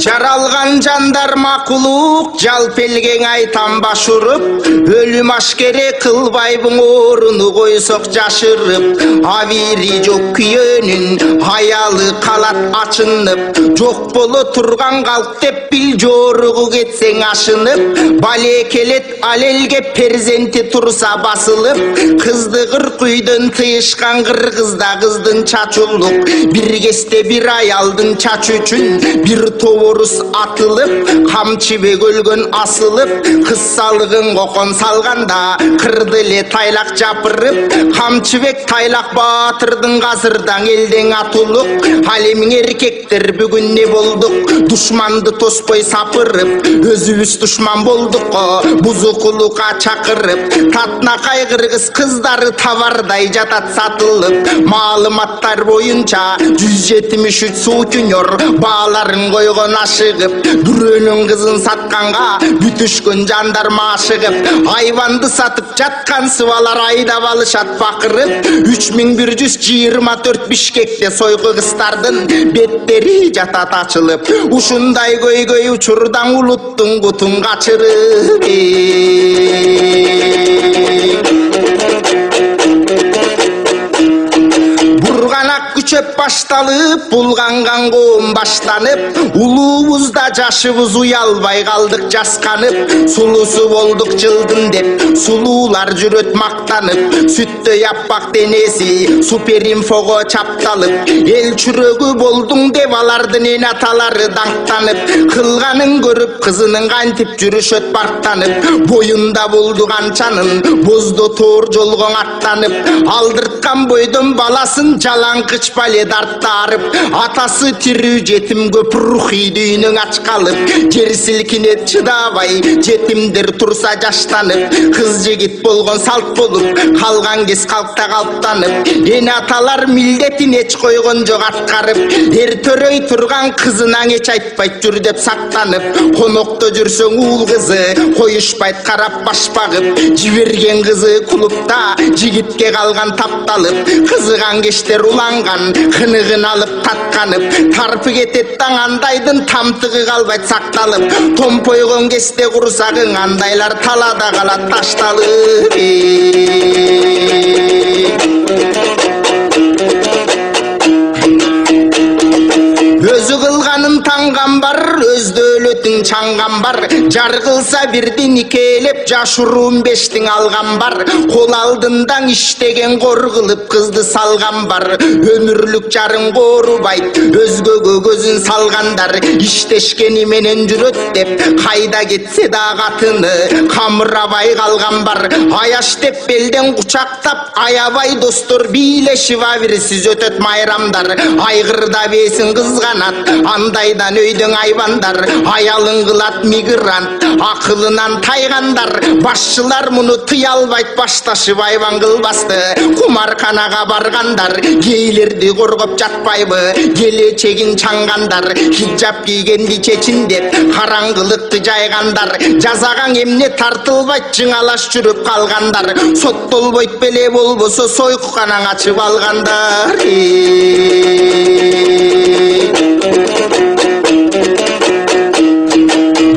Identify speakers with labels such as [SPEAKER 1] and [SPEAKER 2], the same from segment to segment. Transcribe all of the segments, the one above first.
[SPEAKER 1] Жаралган жандар макулук жалпелген айтам башырып, өлүм ашкере кылбайбың орunu койсок жашырып, авири жок күйөнүн аялы калат ачынып, жок боло турган калк деп бил жоругу кетсең ашынып, бале келет алелге перзенти турса басылып, кыздыгыр күйдөн тыйышкан кыргызда кыздын чачулук, бир кезде бир аялдын чачы үчүн бир тоборус атылып, камчыбек өлгөн асылып, кыз салыгын кокон салганда кырды эле тайлак жапырып, камчыбек тайлак баатырдын казырдан элден атулук, ал эми эркектер бүгүн не болдук, душманды тоспой сапырып, өзүбүз душман болдук го, бузукулукка чакырып, татнакай кыргыз кыздары товардай жатат сатылып, маалыматтар боюнча 173 сутенер бааларын койгон ашыгып, бирөөнүн кызын сатканга бүтүшкөн жандарма ашыгып, айванды сатып жаткан сыбалар айдап алышат бакырып, 3124 Бишкекте сойку кыздардын беттери жатат ачылып, ушундай көйгөй учурдан улуттун кутун качырып. Бурганак күчөп башталып, булганган коом баштанып, улуубузда жашыбыз уялбай калдык жасканып, сулусу болдук жылдын деп сулуулар жүрөт мактанып, сүттөй аппак денеси суперинфого чапталып, эл чүрөгү болдуң деп алардын эн аталары даңктанып, кылганын көрүп кызынын кантип жүрүшөт бартанып, боюнда болду канчанын бозду тоор жолгоң аттанып, алдырткан бойдон баласын жалаңкыч бале дарттарып, атасы тирүү жетим көп рухий дүйнөң ачкалып, жер силкинет чыдабай жетимдер турса жаштанып, кыз жигит болгон салт болуп калган кез калкта калптанып, эн аталар милдетин эч койгон жок аткарып, эр төрөй турган кызына эч айтпайт жүр деп сактанып, конокто жүрсөң уул кызы коюшпайт карап баш багып, жиберген кызы клубда жигитке калган тапталып, кызыган кештер уланган кыныгын алып татканып, тарпы кетет таң андайдын тамтыгы калбайт сакталып, томпойгон кезде курсагың андайлар талада калат ташталып. Өзү кылганын танган бар, өз дөөлөтүң чаңган бар, жар кылса бирдин икелеп жашыруун бештиң алган бар, кол алдындан иштеген кор кылып кызды салган бар, өмүрлүк жарың коорубайт өзгөгө көзүн салгандар, иштешкени менен жүрөт деп кайда кетсе да катыны камырабай калган бар, аяш деп белден кучактап аябай достор бийлешип абирсиз өтөт майрамдар, айгырда бесин кызганат андайдан өйдөң айбандар, аялын кылат мигрант акылынан тайгандар, башчылар муну тыя албайт башташып айбан кылбасты, кумарканага баргандар кейлерди коргоп жатпайбы, келечегин чаңгандар, хиджаб кийгенди чечин деп караңгылыкты жайгандар, жазаган эмне тартылбайт жыңалаш жүрүп калгандар, соттолбойт беле болбосо сойкуканан ачып алгандар.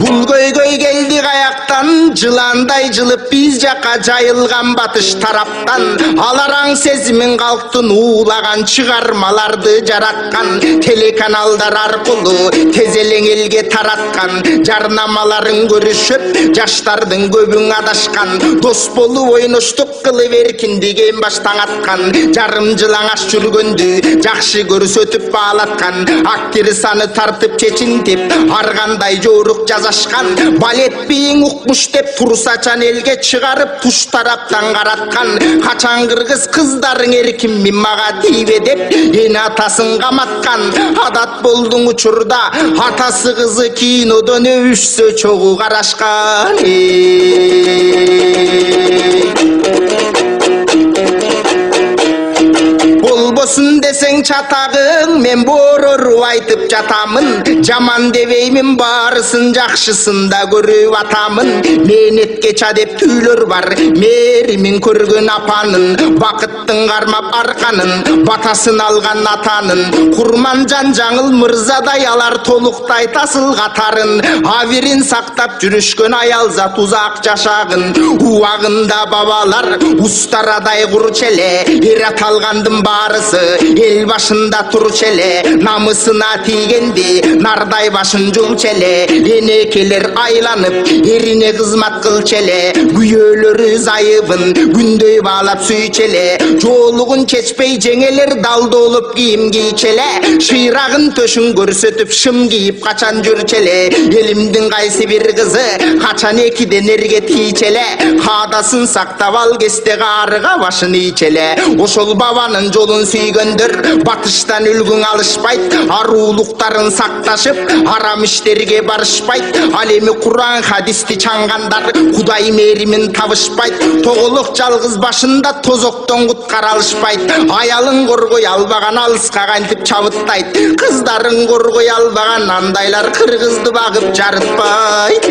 [SPEAKER 1] Бул көйгөй келди каяктан, жыландай жылып биз жака жайылган батыш тараптан, алараң сезимин калктын уулаган чыгармаларды жараткан, телеканалдар аркылуу тез элең элге тараткан, жарнамаларын көрүшүп жаштардын көбүң адашкан, дос болуп ойноштук кылып эркиндигин баштан аткан, жарым жыл аңаш жүргөндү жакшы көрсөтүп баалаткан, актрисаны тартып чечинтип ар кандай жорук жазашкан, балет бийиң укмуш деп турсачан элге чыгарып туш тараптан караткан, качан кыргыз кыздарың эркинмин мага тийбе деп эн атасын каматкан, адат болдуң учурда атасы кызы кинодон өбүшсө чогуу карашкан. Болбосун десең çatağın men boror aytıp jatamın jaman debeymin barısın jakşısın da görüp atamın menetke ça dep tüylөр бар меримин көргөн апанын бакыттын кармап арканын батасын алган атанын курманжан жаңыл мырзадай алар толуктай тасыл катарын абирин сактап жүрүшкөн аялзат узак жашагын убагында бабалар устарадай курчу эле эр аталгандын баарысы эл башында турчу эле намысына тийгенди нардай башын жулчу эле энекелер айланып эрине кызмат кылчу эле күйөөлөрү зайыбын күндөй баалап сүйчү эле жоолугун чечпей жеңелер далдолуп кийим кийчү эле шыйрагын төшүн көрсөтүп шым кийип качан жүрчү эле элимдин кайсы бир кызы качан экиден эрге тийчү эле каадасын сактап ал кесте каарыга башын ийчү эле ошол бабанын жолун сүйгөндөр батыштан үлгүң алышпайт аруулуктарын сакташып арам иштерге барышпайт ал эми куран хадисти чаңгандар кудай меримин табышпайт тоголук жалгыз башында тозоктон куткара алышпайт аялын коргой албаган алыска кантип чабыттайт кыздарын коргой албаган андайлар кыргызды багып жарытпайт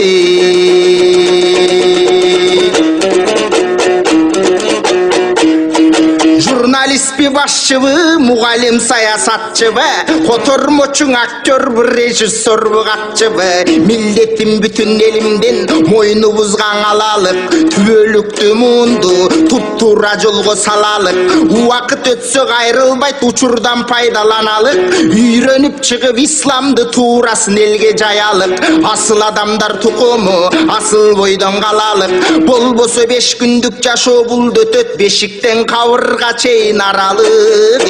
[SPEAKER 1] журналистпи башчыбы мугалим саясатчыбы котормочуң актёрбу режиссербу катчыбы милдетим бүтүн элимден мойну бузган алалык түбөлүктү муунду туптуура жолго салалык убакыт өтсө кайрылбайт учурдан пайдаланалык үйрөнүп чыгып исламды туурасын элге жаялык асыл адамдар тукуму асыл бойдон калалык болбосо 5 күндүк жашоо булду өтөт бешиктен кабырга чейин аралык